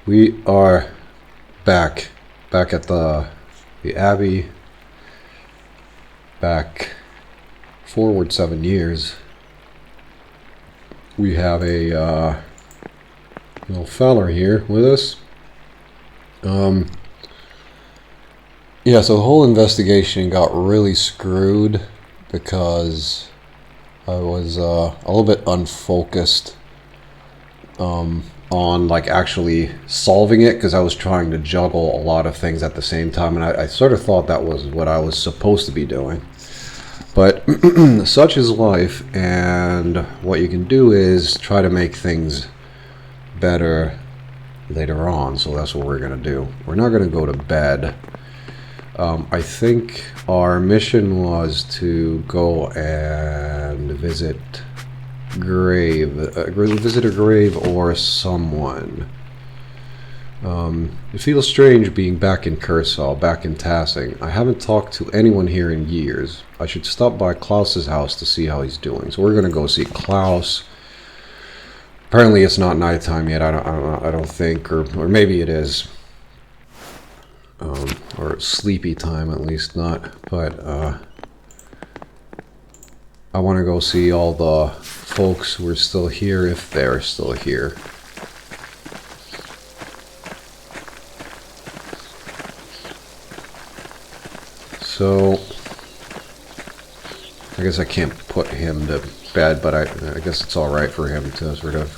We are back at the Abbey, back forward 7 years. We have a little feller here with us. Yeah, so the whole investigation got really screwed because I was a little bit unfocused on like actually solving it, because I was trying to juggle a lot of things at the same time, and I sort of thought that was what I was supposed to be doing. But such is life, and what you can do is try to make things better later on. So that's what we're going to do. We're not going to go to bed. I think our mission was to go and visit a grave or someone. It feels strange being back in Kersal, back in Tassing. I haven't talked to anyone here in years. I should stop by Klaus's house to see how he's doing. So we're gonna go see Klaus. Apparently it's not nighttime yet. I don't think, or maybe it is, or sleepy time, at least not. But I want to go see all the folks who are still here, if they're still here. So I guess I can't put him to bed, but I guess it's alright for him to sort of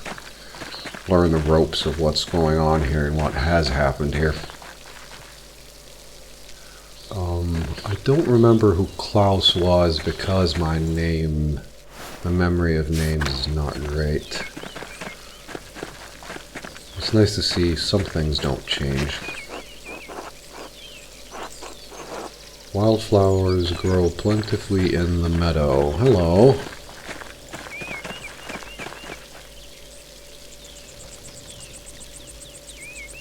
learn the ropes of what's going on here and what has happened here. I don't remember who Klaus was because my memory of names is not great. It's nice to see some things don't change. Wildflowers grow plentifully in the meadow. Hello.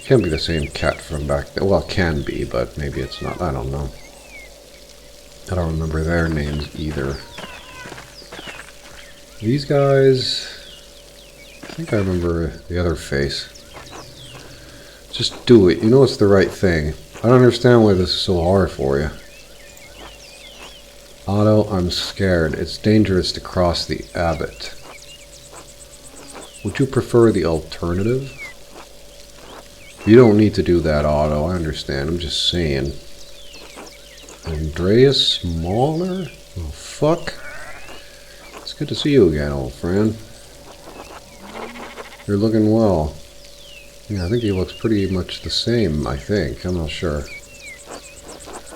Can't be the same cat from back there. Well, it can be, but maybe it's not. I don't know. I don't remember their names either. These guys... I think I remember the other face. Just do it. You know it's the right thing. I don't understand why this is so hard for you. Otto, I'm scared. It's dangerous to cross the Abbot. Would you prefer the alternative? You don't need to do that, Otto. I understand. I'm just saying. Andreas Mahler? Oh, fuck. It's good to see you again, old friend. You're looking well. Yeah, I think he looks pretty much the same, I think. I'm not sure.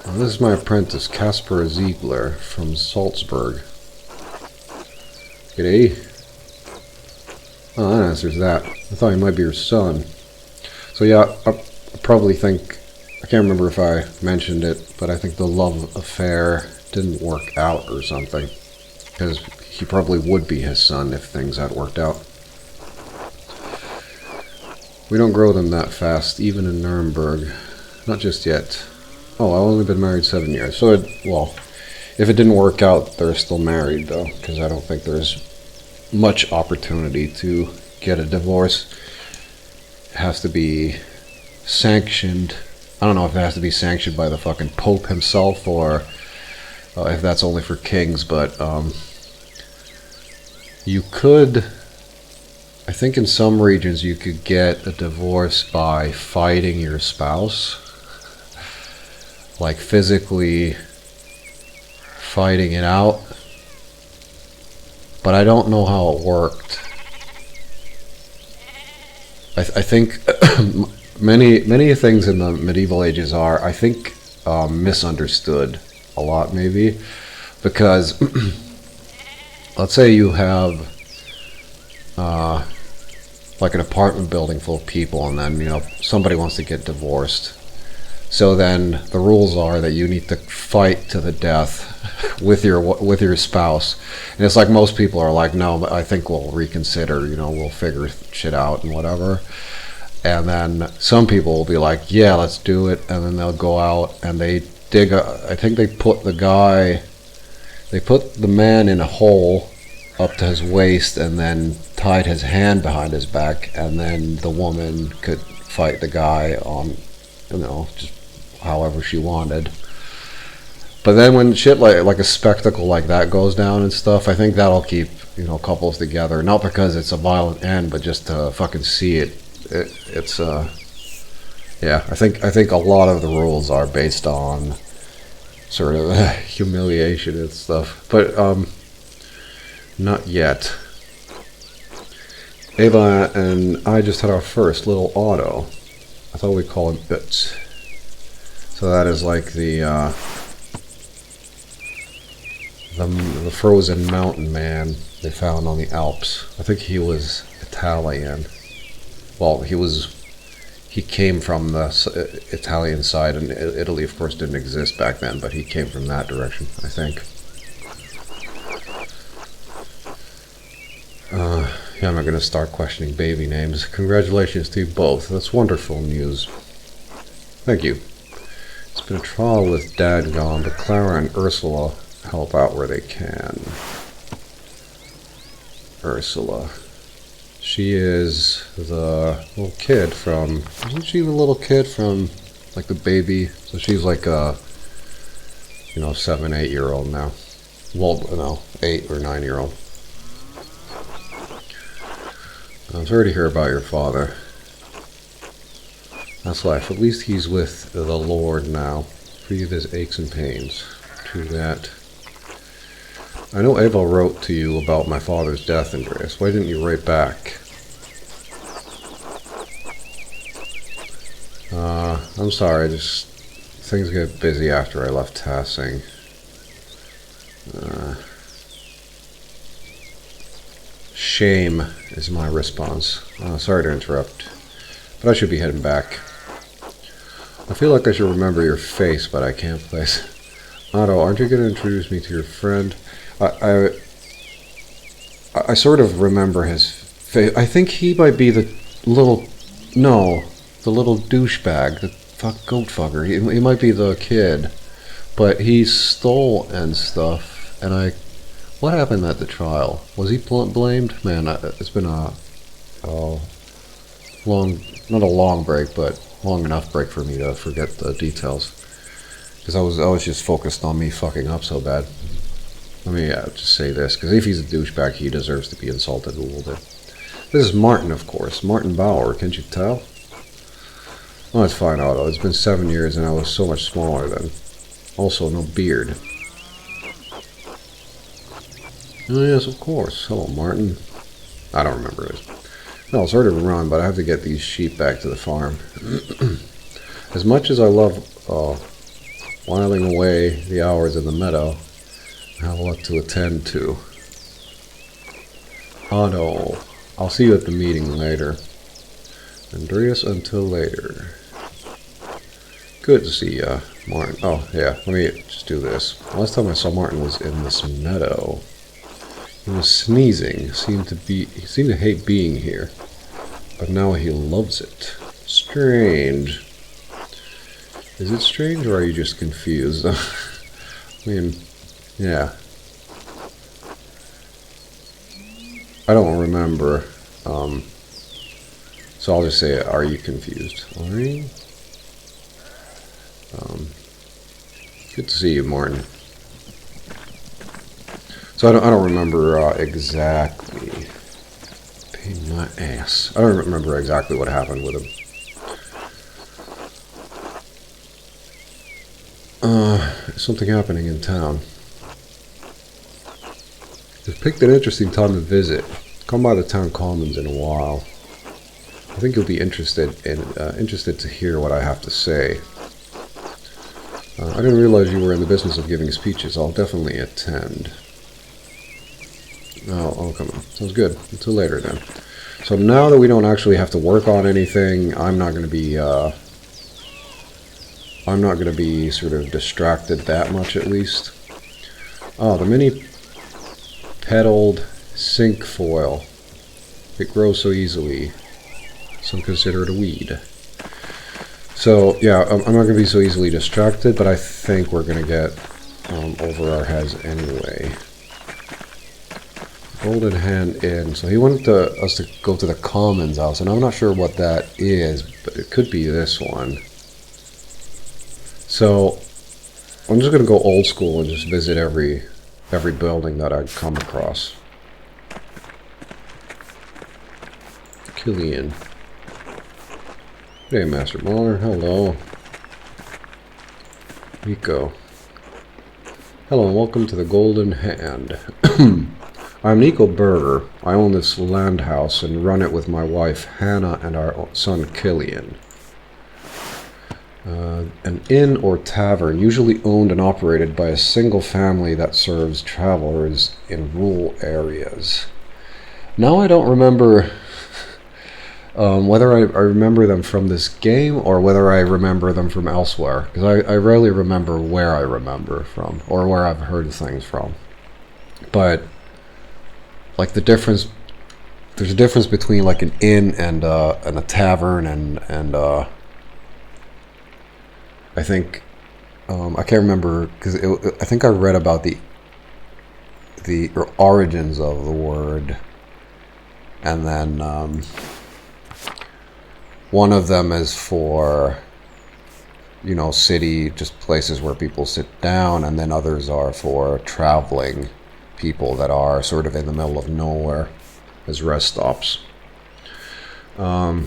Well, this is my apprentice, Caspar Ziegler, from Salzburg. G'day. Oh, that answers that. I thought he might be your son. So yeah, I probably think, I can't remember if I mentioned it, but I think the love affair didn't work out or something. Because he probably would be his son if things had worked out. We don't grow them that fast, even in Nuremberg. Not just yet. Oh, I've only been married 7 years. So, well, if it didn't work out, they're still married, though. Because I don't think there's much opportunity to get a divorce. It has to be sanctioned. I don't know if it has to be sanctioned by the fucking Pope himself, or if that's only for kings, but you could... I think in some regions you could get a divorce by fighting your spouse. Like physically fighting it out. But I don't know how it worked. I think many things in the medieval ages are, I think, misunderstood a lot, maybe. Because, let's say you have like an apartment building full of people, and then, you know, somebody wants to get divorced. So then the rules are that you need to fight to the death with your spouse. And it's like most people are like, no, I think we'll reconsider, you know, we'll figure shit out and whatever. And then some people will be like, yeah, let's do it. And then they'll go out and they dig I think they put the man in a hole up to his waist and then tied his hand behind his back, and then the woman could fight the guy on, just however she wanted. But then when shit like a spectacle like that goes down and stuff, I think that'll keep couples together. Not because it's a violent end, but just to fucking see it. It's yeah. I think a lot of the rules are based on sort of humiliation and stuff. But not yet. Ava and I just had our first little auto. I thought we'd call it Bits. So that is like the frozen mountain man they found on the Alps. I think he was Italian. Well, he came from the Italian side, and Italy, of course, didn't exist back then, but he came from that direction, I think. Yeah, I'm not going to start questioning baby names. Congratulations to you both. That's wonderful news. Thank you. It's been a trial with Dad gone, but Clara and Ursula help out where they can. Ursula. She is the little kid from... Isn't she the little kid from, like, the baby? So she's like a, 7, 8-year-old now. Well, no, 8 or 9-year-old. I'm sorry to hear about your father. That's life. At least he's with the Lord now, free of his aches and pains. True that. I know Ava wrote to you about my father's death, Andreas. Why didn't you write back? I'm sorry, just things get busy after I left Tassing. Shame is my response. Sorry to interrupt, but I should be heading back. I feel like I should remember your face, but I can't place. Otto, aren't you going to introduce me to your friend? I sort of remember his face. I think he might be the little douchebag, the goat fucker. He might be the kid, but he stole and stuff. And what happened at the trial? Was he blamed? Man, it's been a long, not a long break, but long enough break for me to forget the details. Because I was just focused on me fucking up so bad. Let me just say this, because if he's a douchebag, he deserves to be insulted a little bit. This is Martin, of course. Martin Bauer, can't you tell? Oh, it's fine, Otto. It's been 7 years, and I was so much smaller then. Also, no beard. Oh, yes, of course. Hello, Martin. I don't remember it. No, it's hard to run, but I have to get these sheep back to the farm. As much as I love whiling away the hours in the meadow, I have a lot to attend to. Otto, I'll see you at the meeting later. Andreas, until later. Good to see ya, Martin. Oh, yeah, let me just do this. Last time I saw Martin was in this meadow. He was sneezing. He seemed to hate being here. But now he loves it. Strange. Is it strange, or are you just confused? I mean, yeah. I don't remember. So I'll just say, are you confused? Are you? Good to see you, Martin. So I don't remember exactly. Pain in my ass. I don't remember exactly what happened with him. Something happening in town. You've picked an interesting time to visit. Come by the town commons in a while. I think you'll be interested to hear what I have to say. I didn't realize you were in the business of giving speeches. I'll definitely attend. Oh, come on. Sounds good. Until later, then. So now that we don't actually have to work on anything, I'm not going to be sort of distracted that much, at least. Oh, the mini petaled cinquefoil. It grows so easily. Some consider it a weed. So, yeah, I'm not going to be so easily distracted, but I think we're going to get over our heads anyway. Golden Hand Inn. So he wanted us to go to the Commons House, and I'm not sure what that is, but it could be this one. So I'm just gonna go old school and just visit every building that I come across. Killian. Hey, Master Mauler. Hello. Rico. Hello and welcome to the Golden Hand. I'm Nico Berger. I own this land house and run it with my wife Hannah and our son Killian. An inn or tavern, usually owned and operated by a single family that serves travelers in rural areas. Now I don't remember whether I remember them from this game or whether I remember them from elsewhere, because I rarely remember where I remember from or where I've heard things from. But like there's a difference between like an inn and a tavern and I think I can't remember because I think I read about the origins of the word, and then one of them is for, you know, city, just places where people sit down, and then others are for traveling people that are sort of in the middle of nowhere as rest stops. The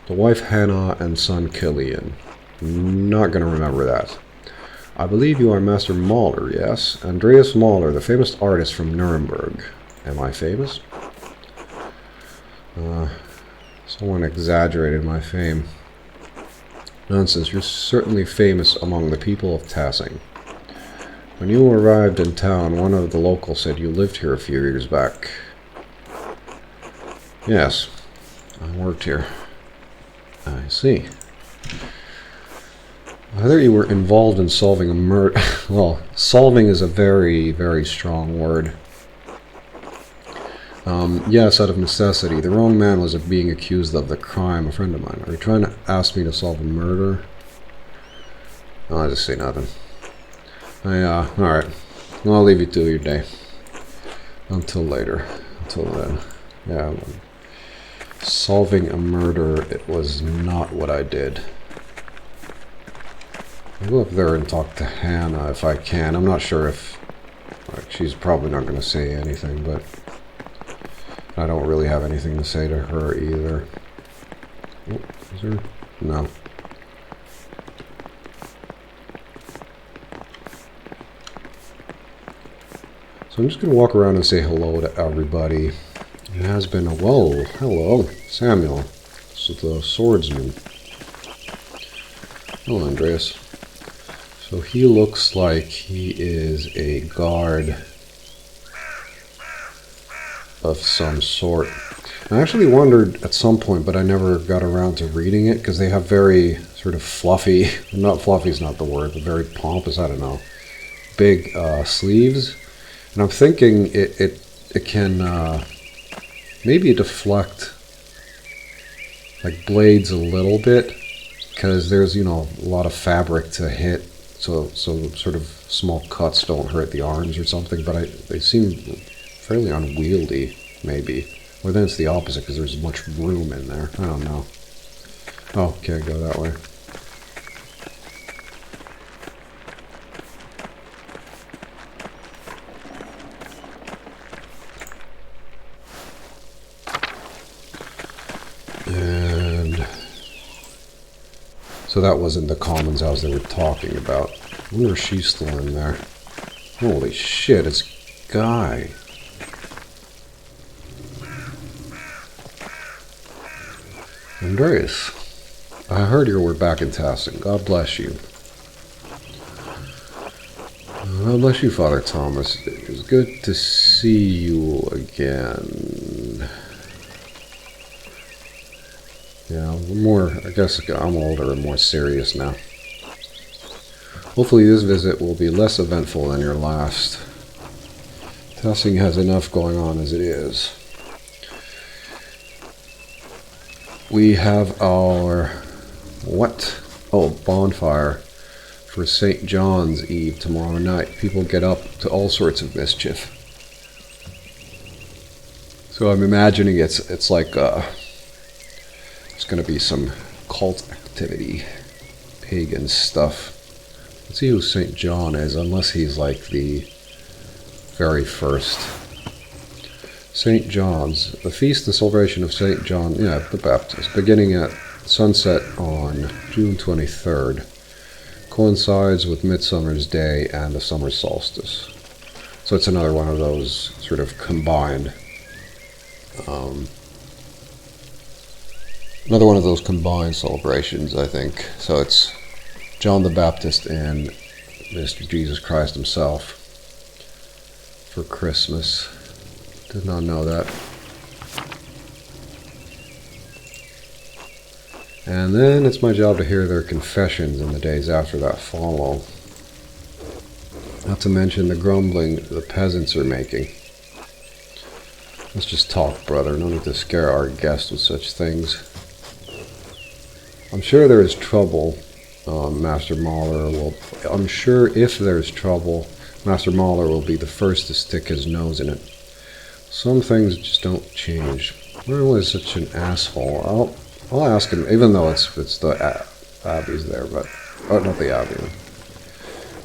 wife Hannah and son Killian. Not going to remember that. I believe you are Master Mahler, yes? Andreas Mahler, the famous artist from Nuremberg. Am I famous? Someone exaggerated my fame. Nonsense, you're certainly famous among the people of Tassing. When you arrived in town, one of the locals said you lived here a few years back. Yes, I worked here. I see. I thought you were involved in solving a murder. Well, solving is a very, very strong word. Yes, out of necessity. The wrong man was being accused of the crime, a friend of mine. Are you trying to ask me to solve a murder? No, I just say nothing. Alright. Well, I'll leave you to your day. Until later. Until then. Yeah, solving a murder, it was not what I did. I'll go up there and talk to Hannah if I can. I'm not sure if... Like, she's probably not going to say anything, but... I don't really have anything to say to her either. Oh, is there? No. So I'm just going to walk around and say hello to everybody. It has been a... Whoa, hello, Samuel. This is the swordsman. Hello, Andreas. So he looks like he is a guard of some sort. I actually wondered at some point, but I never got around to reading it, because they have very sort of fluffy, not fluffy is not the word, but very pompous, I don't know, big sleeves. And I'm thinking it can maybe deflect like blades a little bit, because there's, you know, a lot of fabric to hit, so sort of small cuts don't hurt the arms or something, but they seem fairly unwieldy, maybe. Or then it's the opposite, because there's much room in there. I don't know. Oh, can't go that way. And so that wasn't the Commons House they were talking about. I wonder if she's still in there. Holy shit, it's Guy. Andreas, I heard you were back in Tassing. God bless you. God bless you, Father Thomas. It was good to see you again. Yeah, I guess I'm older and more serious now. Hopefully this visit will be less eventful than your last. Tassing has enough going on as it is. We have our... what? Oh, bonfire for St. John's Eve tomorrow night. People get up to all sorts of mischief. So I'm imagining it's like it's going to be some cult activity, pagan stuff. Let's see who St. John is, unless he's like the very first. St. John's, the feast and celebration of St. John, the Baptist, beginning at sunset on June 23rd, coincides with Midsummer's Day and the summer solstice. So it's another one of those sort of combined, celebrations, I think. So it's John the Baptist and Mr. Jesus Christ himself for Christmas. Did not know that. And then it's my job to hear their confessions in the days after that follow. Not to mention the grumbling the peasants are making. Let's just talk, brother. No need to scare our guest with such things. I'm sure there is trouble. Master Mahler will... I'm sure if there's trouble, Master Mahler will be the first to stick his nose in it. Some things just don't change. Why was such an asshole? I'll ask him, even though it's the Abbey's there, but... Oh, not the Abbey.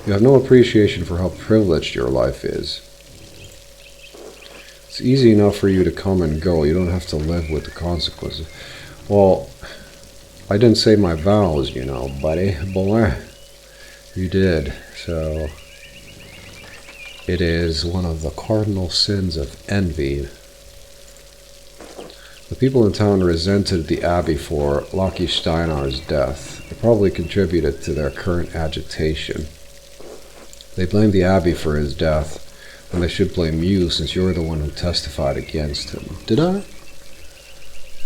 You have no appreciation for how privileged your life is. It's easy enough for you to come and go. You don't have to live with the consequences. Well, I didn't say my vows, buddy. Boy. You did. So, it is one of the cardinal sins of envy. The people in town resented the Abbey for Loki Steinar's death. It probably contributed to their current agitation. They blamed the Abbey for his death, when they should blame you, since you're the one who testified against him. Did I?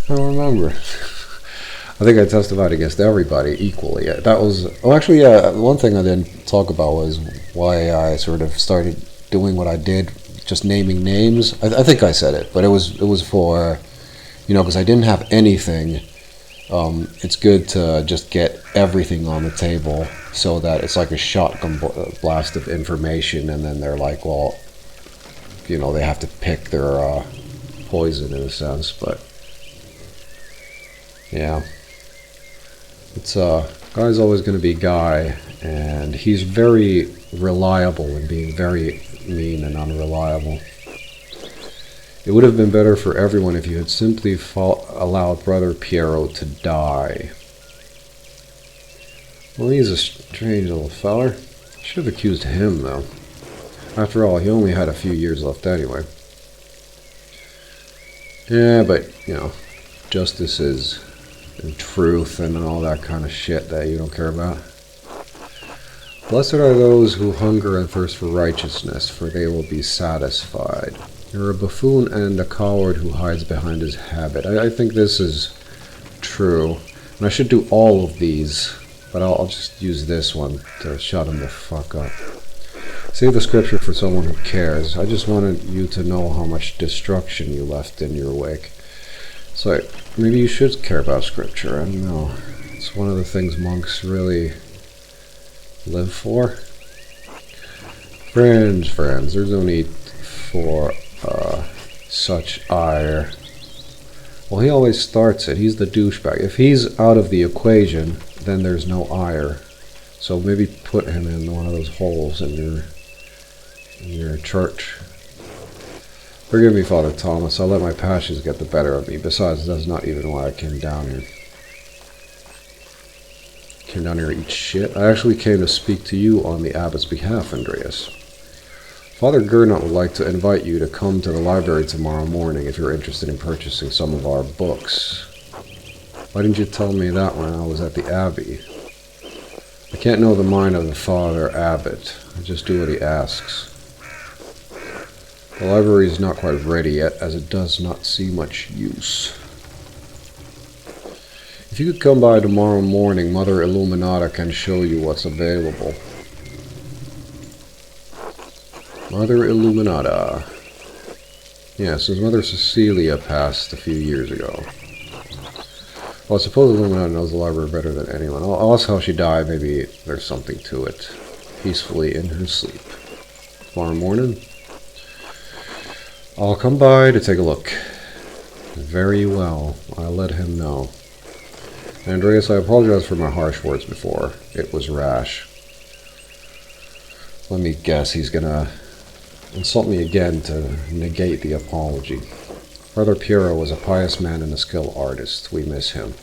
I don't remember. I think I testified against everybody equally. That was... Oh, actually, one thing I didn't talk about was why I sort of started doing what I did, just naming names. I think I said it, but it was for... because I didn't have anything. It's good to just get everything on the table so that it's like a shotgun blast of information, and then they're like, well, they have to pick their poison in a sense. But yeah, it's Guy's always going to be Guy, and he's very reliable in being very mean and unreliable. It would have been better for everyone if you had simply allowed Brother Piero to die. Well, he's a strange little feller. Should have accused him, though. After all, he only had a few years left anyway. Yeah, but, justice is and truth and all that kind of shit that you don't care about. Blessed are those who hunger and thirst for righteousness, for they will be satisfied. You're a buffoon and a coward who hides behind his habit. I think this is true. And I should do all of these, but I'll just use this one to shut him the fuck up. Save the scripture for someone who cares. I just wanted you to know how much destruction you left in your wake. So maybe you should care about scripture. I don't know. It's one of the things monks really live for. Friends, there's no need for such ire. Well, he always starts it. He's the douchebag. If he's out of the equation, then there's no ire. So maybe put him in one of those holes in your church. Forgive me, Father Thomas. I'll let my passions get the better of me. Besides, that's not even why I came down here. Came down here to eat shit. I actually came to speak to you on the abbot's behalf, Andreas. Father Gernot would like to invite you to come to the library tomorrow morning if you're interested in purchasing some of our books. Why didn't you tell me that when I was at the Abbey? I can't know the mind of the Father Abbot. I just do what he asks. The library is not quite ready yet, as it does not see much use. If you could come by tomorrow morning, Mother Illuminata can show you what's available. Mother Illuminata. Yeah, since Mother Cecilia passed a few years ago. Well, I suppose Illuminata knows the library better than anyone. I'll ask how she died. Maybe there's something to it. Peacefully in her sleep. Tomorrow morning, I'll come by to take a look. Very well. I'll let him know. Andreas, I apologize for my harsh words before. It was rash. Let me guess, he's gonna insult me again to negate the apology. Brother Piero was a pious man and a skilled artist. We miss him.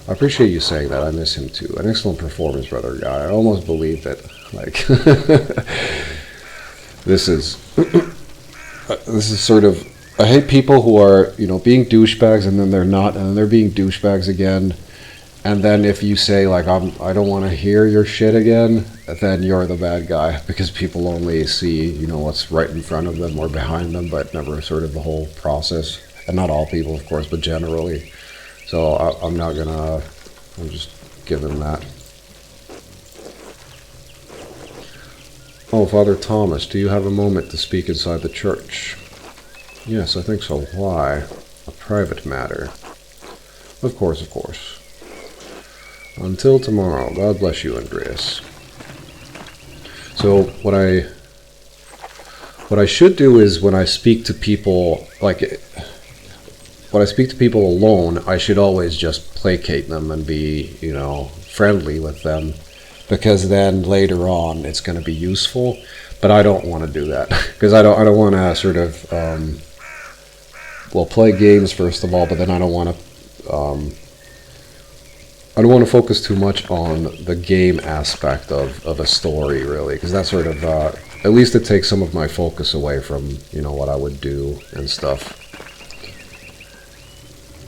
I appreciate you saying that. I miss him too. An excellent performance, Brother Guy. I almost believe that, like, this is sort of, I hate people who are, you know, being douchebags and then they're not, and then they're being douchebags again. And then if you say, like, I don't want to hear your shit again, then you're the bad guy, because people only see, you know, what's right in front of them or behind them, but never sort of the whole process. And not all people, of course, but generally. So I'm not gonna, I'm just giving that. Oh, Father Thomas, do you have a moment to speak inside the church? Yes, I think so. Why? A private matter. Of course, of course. Until tomorrow. God bless you, Andreas. So what I should do is when I speak to people, like, when I speak to people alone, I should always just placate them and be, you know, friendly with them, because then later on it's going to be useful. But I don't want to do that, because I don't want to sort of, well, play games first of all, but then I don't want to focus too much on the game aspect of a story, really, because that sort of, at least it takes some of my focus away from, you know, what I would do and stuff.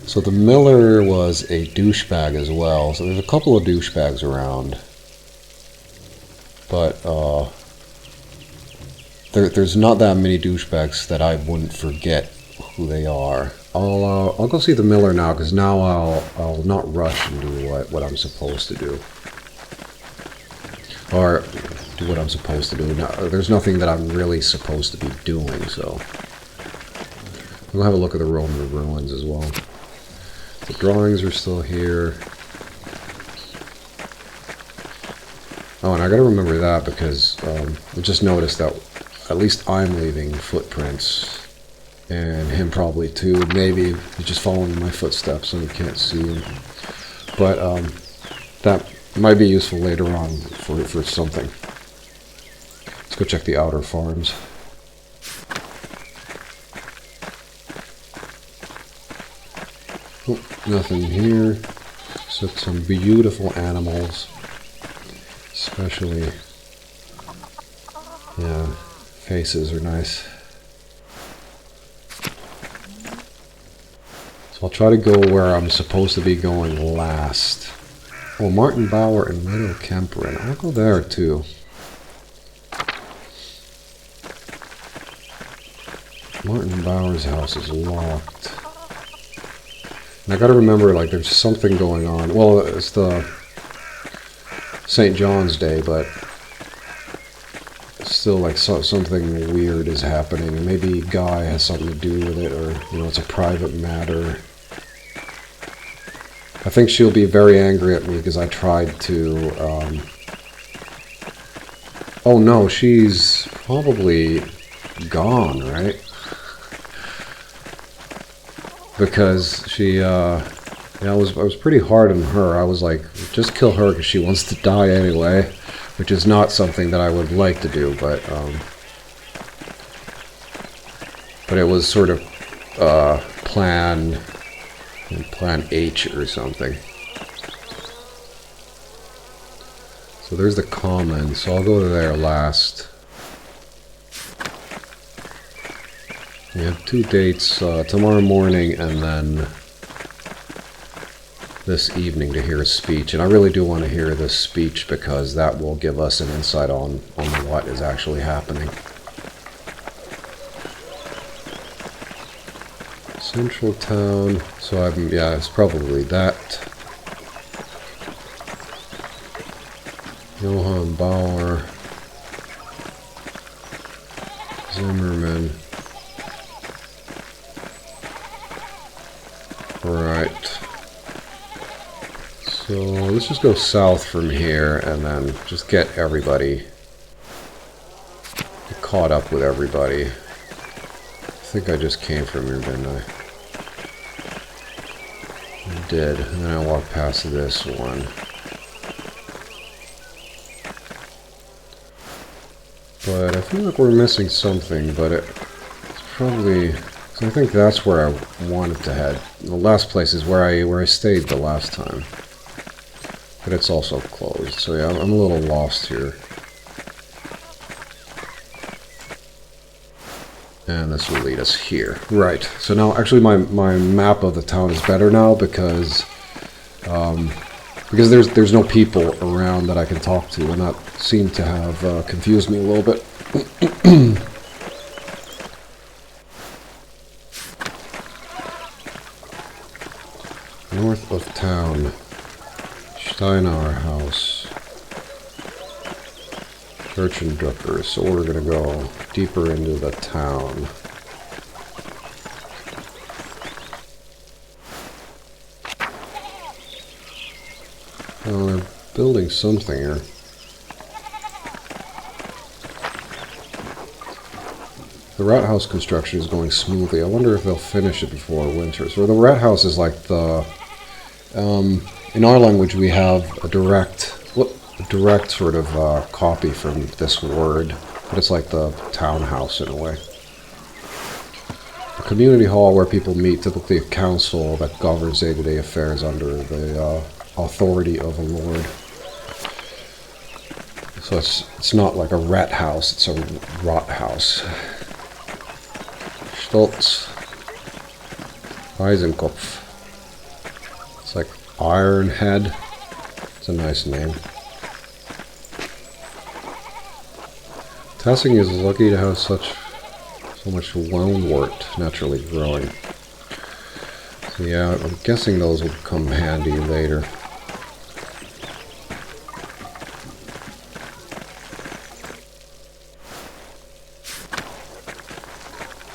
So the miller was a douchebag as well. So there's a couple of douchebags around, but there's not that many douchebags that I wouldn't forget who they are. I'll go see the miller now, because now I'll not rush and do what I'm supposed to do, or do what I'm supposed to do. Now, there's nothing that I'm really supposed to be doing, so we'll have a look at the Roman ruins as well. The drawings are still here. Oh, and I gotta remember that, because I just noticed that at least I'm leaving footprints, and him probably too. Maybe he's just following my footsteps and you can't see him. But that might be useful later on for something. Let's go check the outer farms. Oh, nothing here, except some beautiful animals, especially, yeah, faces are nice. So I'll try to go where I'm supposed to be going last. Oh, Martin Bauer and Widow Kemperin. I'll go there too. Martin Bauer's house is locked. And I gotta remember, like, there's something going on. Well, it's the St. John's Day, but still, like, something weird is happening. And maybe Guy has something to do with it, or, you know, it's a private matter. I think she'll be very angry at me because I tried to, oh no, she's probably gone, right? Because she, yeah, I was pretty hard on her. I was like, just kill her because she wants to die anyway, which is not something that I would like to do, but it was sort of plan H or something. So there's the common, so I'll go there last. We have 2 dates, tomorrow morning and then this evening to hear a speech. And I really do want to hear this speech because that will give us an insight on what is actually happening. Central town, so yeah, it's probably that. Johann Bauer, Zimmerman. Right. So let's just go south from here and then just get everybody, caught up with everybody think I just came from here, didn't I? I did, and then I walked past this one. But I feel like we're missing something, but it's probably... So I think that's where I wanted to head. The last place is where I stayed the last time. But it's also closed, so yeah, I'm a little lost here. And this will lead us here. Right, so now actually my map of the town is better now because there's no people around that I can talk to, and that seemed to have confused me a little bit. North of town, Steinar House, Church and Drucker. So we're gonna go deeper into the town. Oh, they're building something here. The rat house construction is going smoothly. I wonder if they'll finish it before winter. So the rat house is like the... in our language we have a direct sort of copy from this word, but it's like the townhouse in a way. A community hall where people meet, typically a council that governs day-to-day affairs under the authority of a lord. So it's not like a rat house, it's a rot house. Stolz, Eisenkopf. It's like Iron Head. It's a nice name. Tassing is lucky to have so much loanwort naturally growing. So yeah, I'm guessing those would come handy later.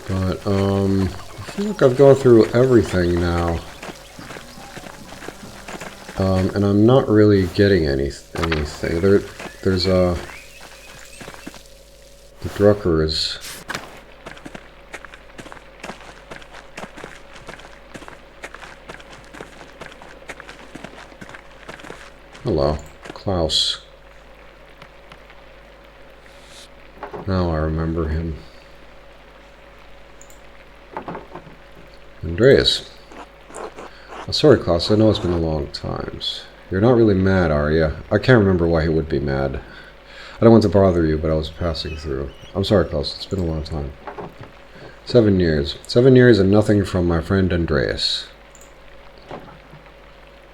But I feel like I've gone through everything now. And I'm not really getting anything. There's a... The Drucker is... Hello, Klaus. Now I remember him. Andreas. Oh, sorry, Klaus, I know it's been a long time. You're not really mad, are you? I can't remember why he would be mad. I don't want to bother you, but I was passing through. I'm sorry, Klaus, it's been a long time. 7 years. 7 years and nothing from my friend Andreas.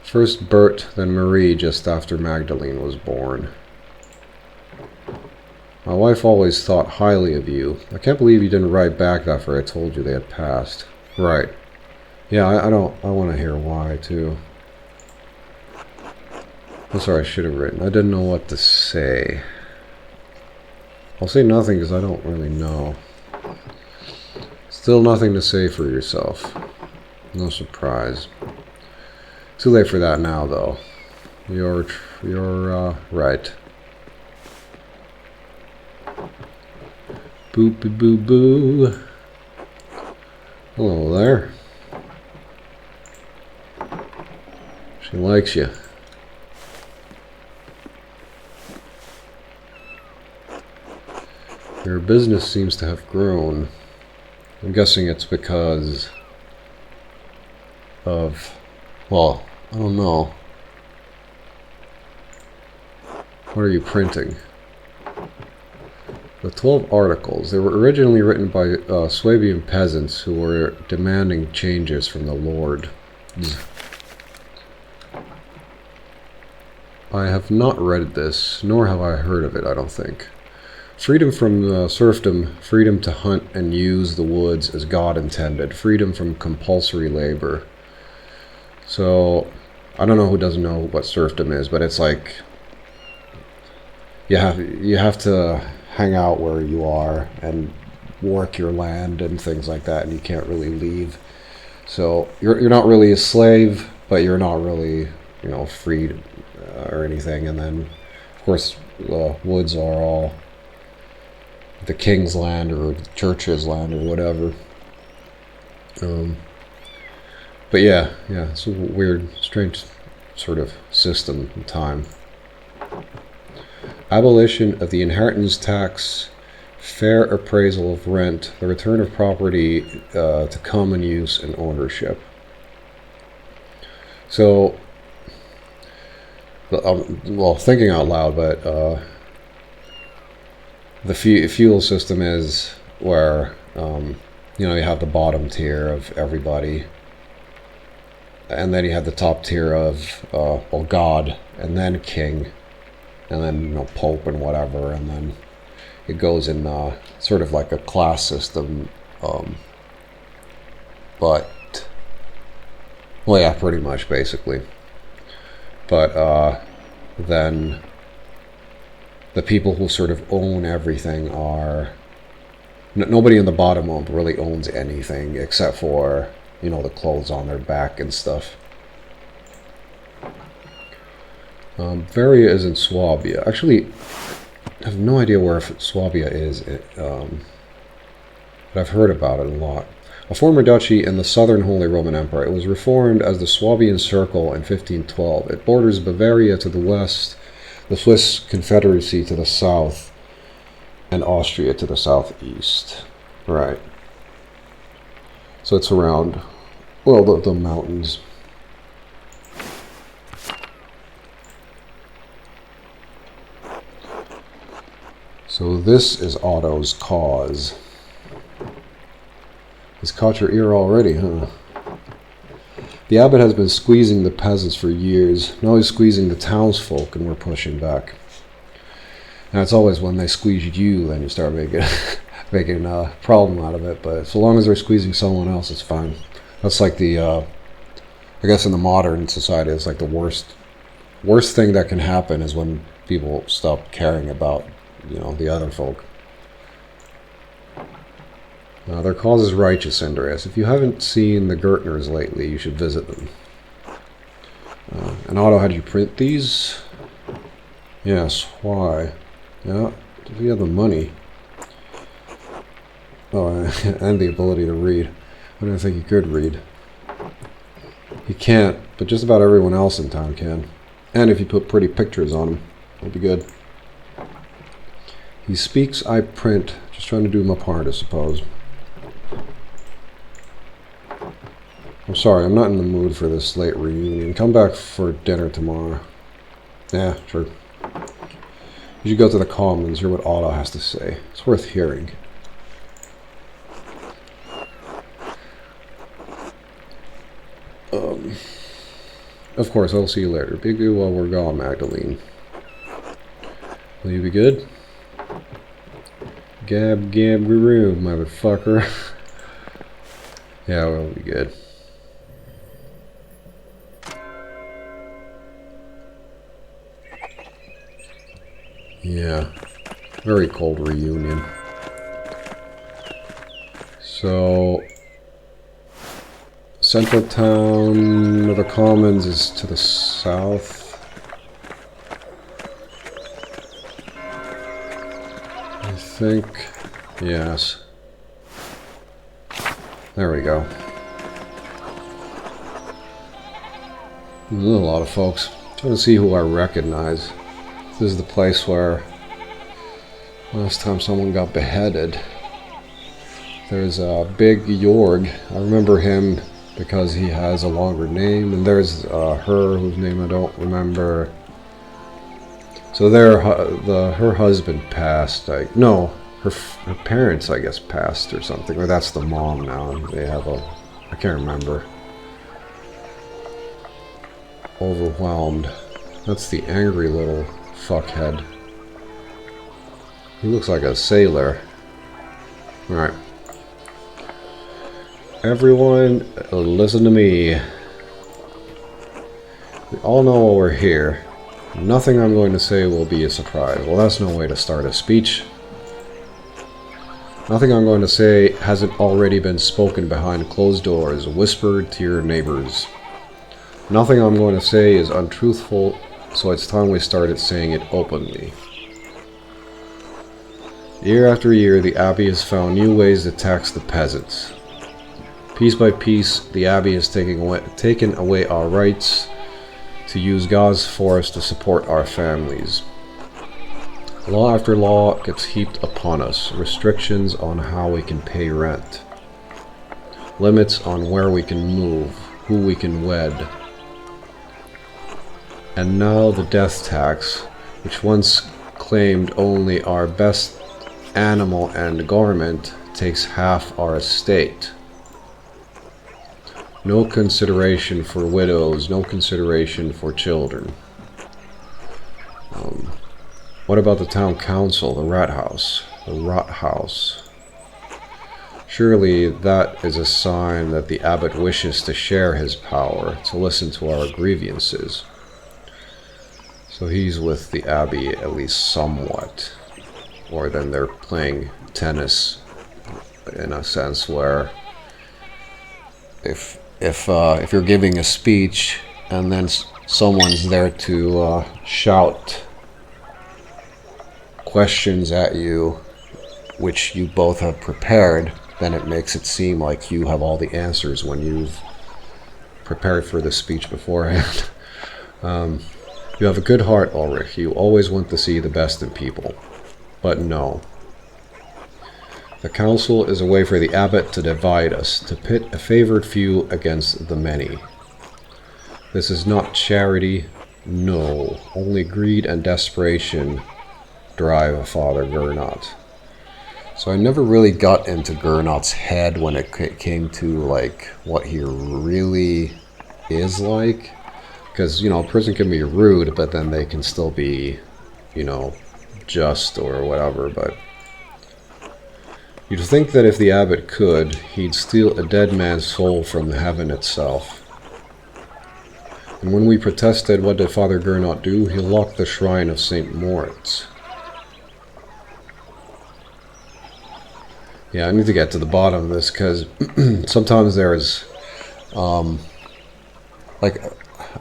First Bert, then Marie, just after Magdalene was born. My wife always thought highly of you. I can't believe you didn't write back after I told you they had passed. Right. Yeah, I want to hear why, too. I'm sorry, I should have written. I didn't know what to say. I'll say nothing because I don't really know. Still nothing to say for yourself. No surprise. Too late for that now, though. You're right. Boop boo boo. Hello there. She likes you. Your business seems to have grown. I'm guessing it's because of, well, I don't know. What are you printing? The 12 articles. They were originally written by Swabian peasants who were demanding changes from the Lord. I have not read this, nor have I heard of it, I don't think. Freedom from serfdom, freedom to hunt and use the woods as God intended, freedom from compulsory labor. So, I don't know who doesn't know what serfdom is, but it's like you have to hang out where you are and work your land and things like that, and you can't really leave. So you're not really a slave, but you're not really, you know, freed or anything. And then, of course, the woods are all the king's land or the church's land or whatever. Um, but yeah, it's a weird, strange sort of system and time. Abolition of the inheritance tax, fair appraisal of rent, the return of property to common use and ownership. So, well, thinking out loud, but the fuel system is where you have the bottom tier of everybody, and then you have the top tier of God, and then king, and then pope and whatever, and then it goes in sort of like a class system, but well, yeah, pretty much basically. But then the people who sort of own everything are nobody in the bottom really owns anything except for the clothes on their back and stuff. Varia is in Swabia. Actually, I have no idea where Swabia is, but I've heard about it a lot. A former duchy in the southern Holy Roman Empire, it was reformed as the Swabian Circle in 1512. It borders Bavaria to the west, the Swiss Confederacy to the south, and Austria to the southeast. Right. So it's around, well, the mountains. So this is Otto's cause. He's caught your ear already, huh? The abbot has been squeezing the peasants for years. Now he's squeezing the townsfolk, and we're pushing back. And it's always when they squeeze you, then you start making a problem out of it. But so long as they're squeezing someone else, it's fine. That's like the, I guess in the modern society, it's like the worst thing that can happen is when people stop caring about, the other folk. Their cause is righteous, Andreas. If you haven't seen the Gertners lately, you should visit them. And Otto, had you print these? Yes, why? Yeah, if you have the money. Oh, and the ability to read. I don't think he could read. He can't, but just about everyone else in town can. And if you put pretty pictures on them, it'll be good. He speaks, I print. Just trying to do my part, I suppose. I'm sorry, I'm not in the mood for this late reunion. Come back for dinner tomorrow. Yeah, sure. You should go to the Commons, hear what Otto has to say. It's worth hearing. Of course, I'll see you later. Be good while we're gone, Magdalene. Will you be good? Gab garoo, motherfucker. Yeah, we'll be good. Yeah, very cold reunion. So, central town of the Commons is to the south. I think, yes. There we go. There's a lot of folks. I'm trying to see who I recognize. This is the place where last time someone got beheaded. There's a big Jorg. I remember him because he has a longer name. And there's her, whose name I don't remember. So there, her husband passed. No, her parents, I guess, passed or something. Or that's the mom now. They have I can't remember. Overwhelmed. That's the angry little fuckhead. He looks like a sailor. Alright. Everyone, listen to me. We all know why we're here. Nothing I'm going to say will be a surprise. Well, that's no way to start a speech. Nothing I'm going to say hasn't already been spoken behind closed doors, whispered to your neighbors. Nothing I'm going to say is untruthful, so it's time we started saying it openly. Year after year, the Abbey has found new ways to tax the peasants. Piece by piece, the Abbey is taking away our rights to use God's forest to support our families. Law after law gets heaped upon us. Restrictions on how we can pay rent. Limits on where we can move, who we can wed. And now the death tax, which once claimed only our best animal and garment, takes half our estate. No consideration for widows, no consideration for children. What about the town council, the rat house? The rot house. Surely that is a sign that the abbot wishes to share his power, to listen to our grievances. So he's with the Abbey at least somewhat. Or then they're playing tennis in a sense where if you're giving a speech and then someone's there to shout questions at you which you both have prepared, then it makes it seem like you have all the answers when you've prepared for the speech beforehand. You have a good heart, Ulrich. You always want to see the best in people. But no. The council is a way for the abbot to divide us, to pit a favored few against the many. This is not charity, no. Only greed and desperation drive Father Gernot. So I never really got into Gernot's head when it came to like what he really is like. Because, you know, a person can be rude, but then they can still be, you know, just or whatever. But you'd think that if the abbot could, he'd steal a dead man's soul from heaven itself. And when we protested, what did Father Gernot do? He locked the shrine of St. Moritz. Yeah, I need to get to the bottom of this, because sometimes there's, like,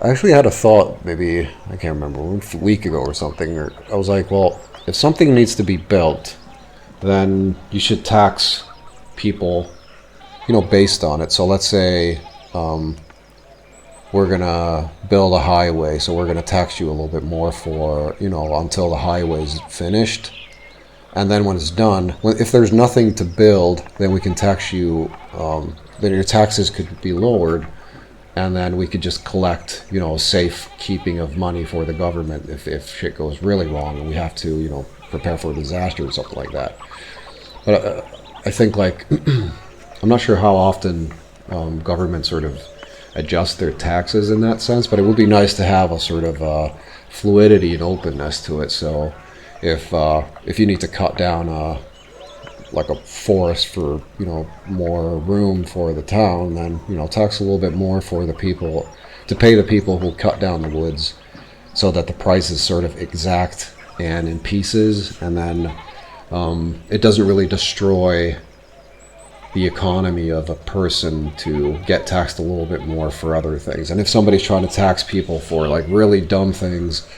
I actually had a thought, maybe, I can't remember, a week ago or something, or I was like, well, if something needs to be built, then you should tax people, you know, based on it. So let's say we're going to build a highway, so we're going to tax you a little bit more for, you know, until the highway's finished. And then when it's done, if there's nothing to build, then we can tax you, then your taxes could be lowered, and then we could just collect, you know, safe keeping of money for the government if shit goes really wrong and we have to, you know, prepare for a disaster or something like that. But I think, like, I'm not sure how often governments sort of adjust their taxes in that sense, but it would be nice to have a sort of fluidity and openness to it. So if you need to cut down like a forest for, you know, more room for the town, then, you know, tax a little bit more for the people, to pay the people who cut down the woods, so that the price is sort of exact and in pieces, and then it doesn't really destroy the economy of a person to get taxed a little bit more for other things. And if somebody's trying to tax people for like really dumb things,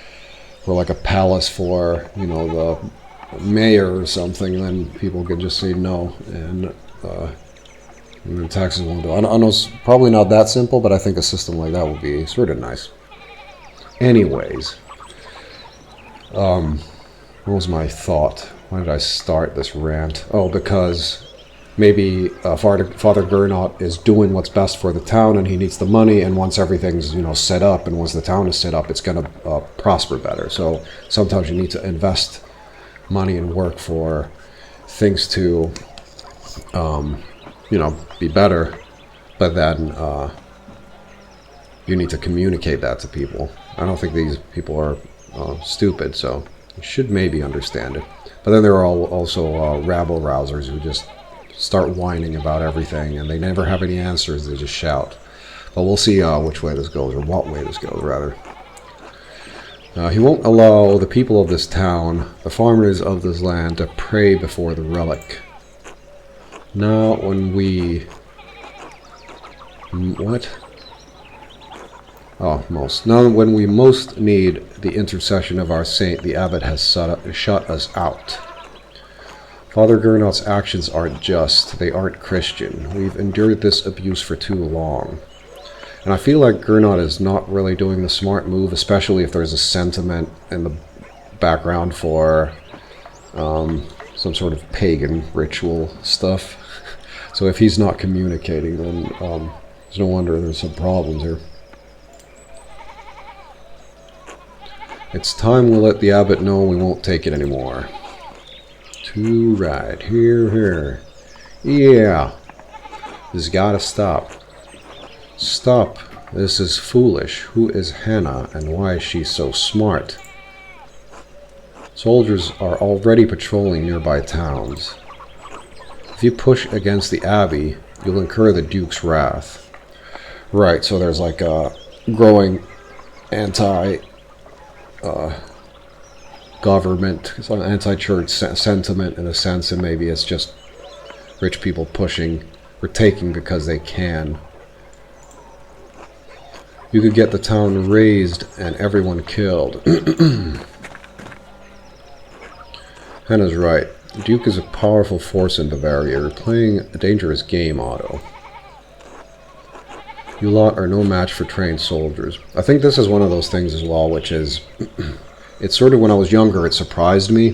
for like a palace for, you know, the mayor or something, then people can just say no, and the taxes won't do. I know it's probably not that simple, but I think a system like that would be sort of nice. Anyways, what was my thought? Why did I start this rant? Oh, because maybe Father Gernot is doing what's best for the town, and he needs the money, and once everything's, you know, set up, and once the town is set up, it's going to prosper better. So sometimes you need to invest money and work for things to, you know, be better, but then you need to communicate that to people. I don't think these people are stupid, so you should maybe understand it. But then there are also rabble-rousers who just start whining about everything, and they never have any answers, they just shout. But we'll see which way this goes, or what way this goes, rather. He won't allow the people of this town, the farmers of this land, to pray before the relic. Now when we... What? Oh, most. Now when we most need the intercession of our saint, the abbot has shut us out. Father Gernot's actions aren't just. They aren't Christian. We've endured this abuse for too long. And I feel like Gernot is not really doing the smart move, especially if there's a sentiment in the background for some sort of pagan ritual stuff. So if he's not communicating, then there's no wonder there's some problems here. It's time we let the abbot know we won't take it anymore. Too right. Here. Yeah. This gotta stop. Stop. This is foolish. Who is Hannah, and why is she so smart? Soldiers are already patrolling nearby towns. If you push against the abbey, you'll incur the Duke's wrath. Right, so there's like a growing anti-government, anti-church sentiment in a sense, and maybe it's just rich people pushing or taking because they can. You could get the town razed and everyone killed. Hannah's right. The Duke is a powerful force in Bavaria. You're playing a dangerous game, Otto. You lot are no match for trained soldiers. I think this is one of those things as well, which is... it's sort of when I was younger, it surprised me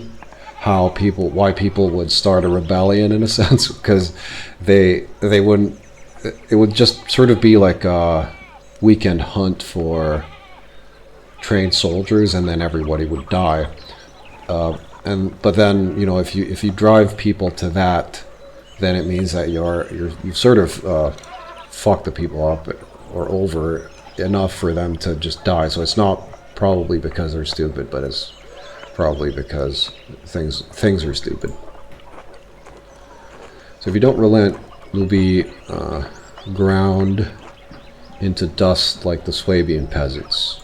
why people would start a rebellion in a sense, because they wouldn't... It would just sort of be like a weekend hunt for trained soldiers, and then everybody would die. But then, you know, if you drive people to that, then it means that you've sort of fucked the people up or over enough for them to just die. So it's not probably because they're stupid, but it's probably because things are stupid. So if you don't relent, you'll be ground into dust like the Swabian peasants.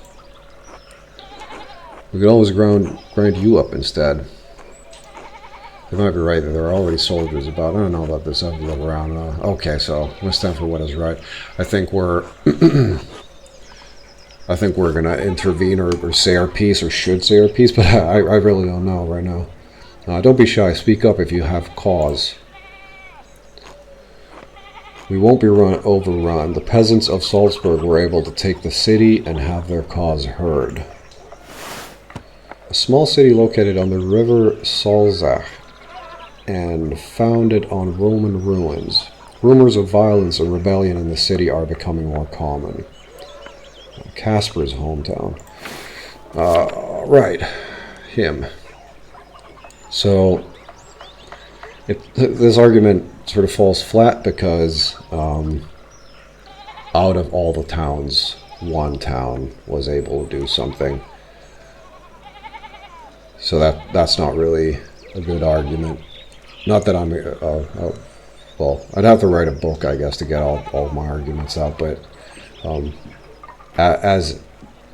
We could always grind you up instead. They might be right that there are already soldiers about. I don't know about this. I have to look around. Okay, so let's stand for what is right. I think we're gonna intervene or say our piece, or should say our piece, but I really don't know right now. Don't be shy. Speak up if you have cause. We won't be overrun. The peasants of Salzburg were able to take the city and have their cause heard. A small city located on the river Salzach and founded on Roman ruins. Rumors of violence and rebellion in the city are becoming more common. Casper's hometown. Right. Him. So, this argument sort of falls flat because out of all the towns, one town was able to do something. So that's not really a good argument. Not that I'm... well, I'd have to write a book, I guess, to get all my arguments out, but as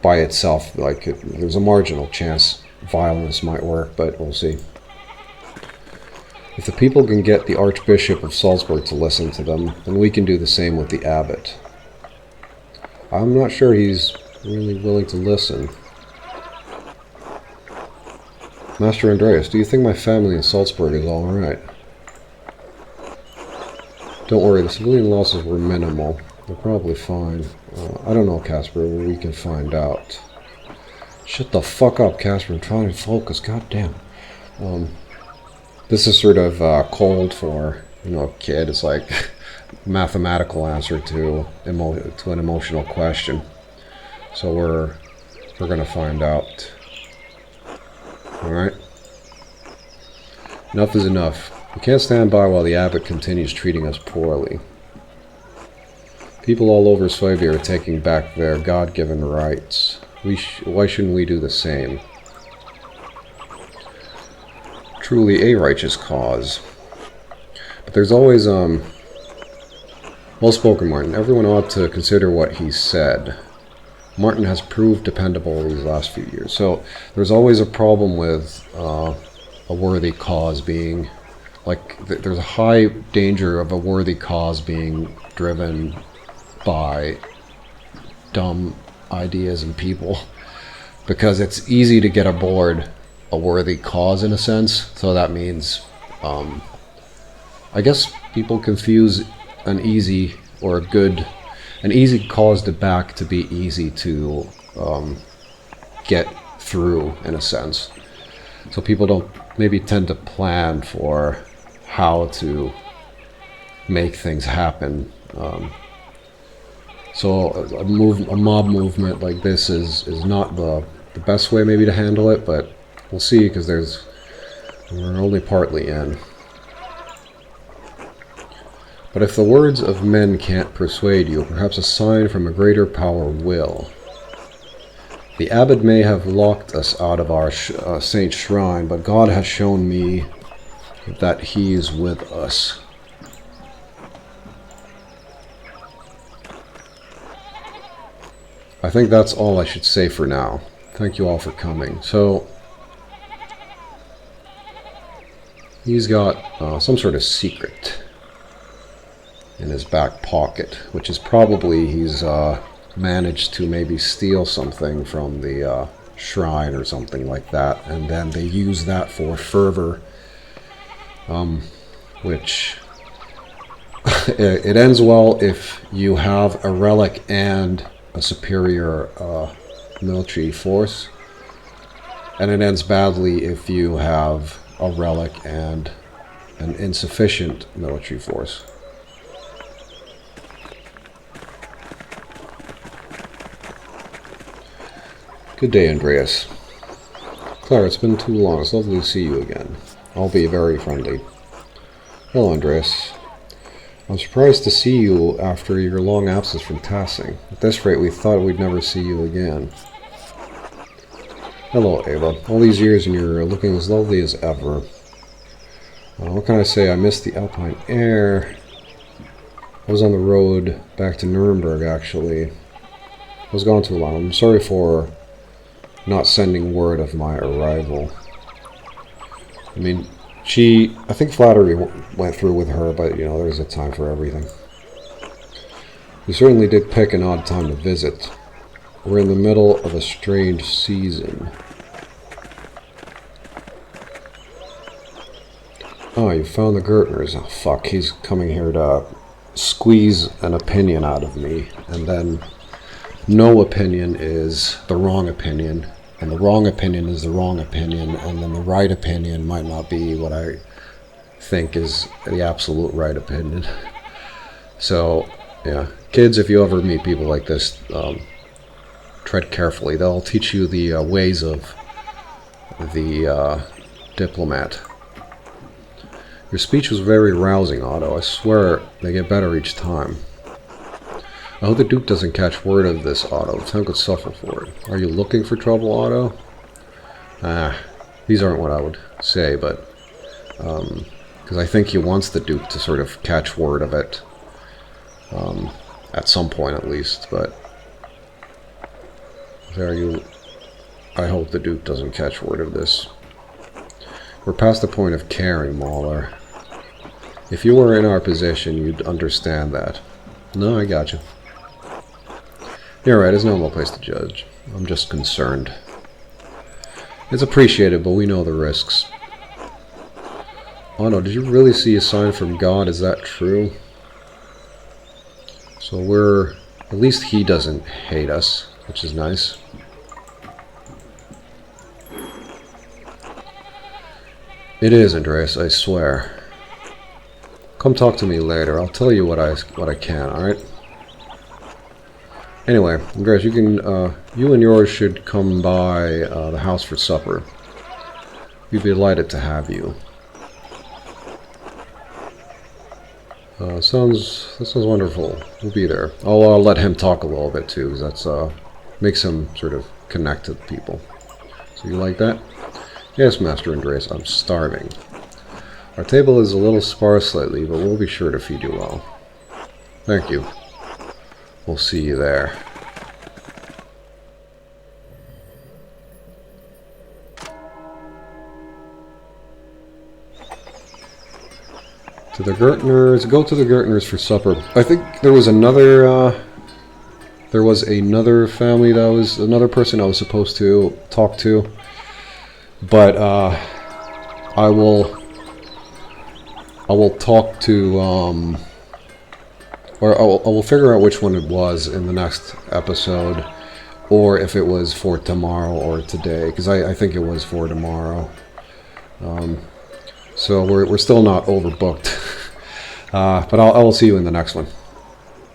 by itself, like, there's a marginal chance violence might work, but we'll see. If the people can get the Archbishop of Salzburg to listen to them, then we can do the same with the abbot. I'm not sure he's really willing to listen. Master Andreas, do you think my family in Salzburg is alright? Don't worry, the civilian losses were minimal. They're probably fine. I don't know, Casper, but we can find out. Shut the fuck up, Casper. I'm trying to focus. God damn. This is sort of cold for, you know, a kid. It's like a mathematical answer to an emotional question. So we're gonna find out. Alright? Enough is enough. We can't stand by while the abbot continues treating us poorly. People all over Swabia are taking back their God-given rights. Why shouldn't we do the same? Truly a righteous cause. But there's always, well spoken, Martin. Everyone ought to consider what he said. Martin has proved dependable these last few years. So there's always a problem with a worthy cause being, like, there's a high danger of a worthy cause being driven by dumb ideas and people, because it's easy to get aboard a worthy cause in a sense. So that means I guess people confuse an easy or a good, an easy caused it back to be easy to get through, in a sense. So people don't maybe tend to plan for how to make things happen. So a mob movement like this is not the best way maybe to handle it, but we'll see, because we're only partly in. But if the words of men can't persuade you, perhaps a sign from a greater power will. The abbot may have locked us out of our saint's shrine, but God has shown me that he is with us. I think that's all I should say for now. Thank you all for coming. So, he's got some sort of secret in his back pocket, which is probably he's managed to maybe steal something from the shrine or something like that, and then they use that for fervor, which it ends well if you have a relic and a superior military force, and it ends badly if you have a relic and an insufficient military force. Good day, Andreas. Clara, it's been too long. It's lovely to see you again. I'll be very friendly. Hello, Andreas. I'm surprised to see you after your long absence from Tassing. At this rate, we thought we'd never see you again. Hello, Ava. All these years and you're looking as lovely as ever. What can I say? I missed the alpine air. I was on the road back to Nuremberg, actually. I was gone too long. I'm sorry for not sending word of my arrival. I mean, I think flattery went through with her, but, you know, there's a time for everything. You certainly did pick an odd time to visit. We're in the middle of a strange season. Oh, you found the Gertners. Oh, fuck, he's coming here to squeeze an opinion out of me, and then no opinion is the wrong opinion, and the wrong opinion is the wrong opinion, and then the right opinion might not be what I think is the absolute right opinion. So, yeah, kids, if you ever meet people like this, tread carefully. They'll teach you the ways of the diplomat. Your speech was very rousing, Otto. I swear they get better each time. I hope the Duke doesn't catch word of this, Otto. The town could suffer for it. Are you looking for trouble, Otto? These aren't what I would say, but because I think he wants the Duke to sort of catch word of it, at some point at least, but I hope the Duke doesn't catch word of this. We're past the point of caring, Mahler. If you were in our position, you'd understand that. No, I got you. You're right, it's no normal place to judge. I'm just concerned. It's appreciated, but we know the risks. Oh no, did you really see a sign from God? Is that true? So at least he doesn't hate us, which is nice. It is, Andreas, I swear. Come talk to me later. I'll tell you what I can, alright? Anyway, Andreas, you and yours should come by the house for supper. We'd be delighted to have you. That sounds wonderful. We'll be there. I'll let him talk a little bit too, because that's makes him sort of connect to people. So you like that? Yes, Master Andreas, I'm starving. Our table is a little sparse lately, but we'll be sure to feed you well. Thank you. We'll see you there. To the Gertners. Go to the Gertners for supper. I think there was another family that was another person I was supposed to talk to. But I will I will talk to, or I will figure out which one it was in the next episode, or if it was for tomorrow or today, because I think it was for tomorrow. So we're still not overbooked. But I will see you in the next one.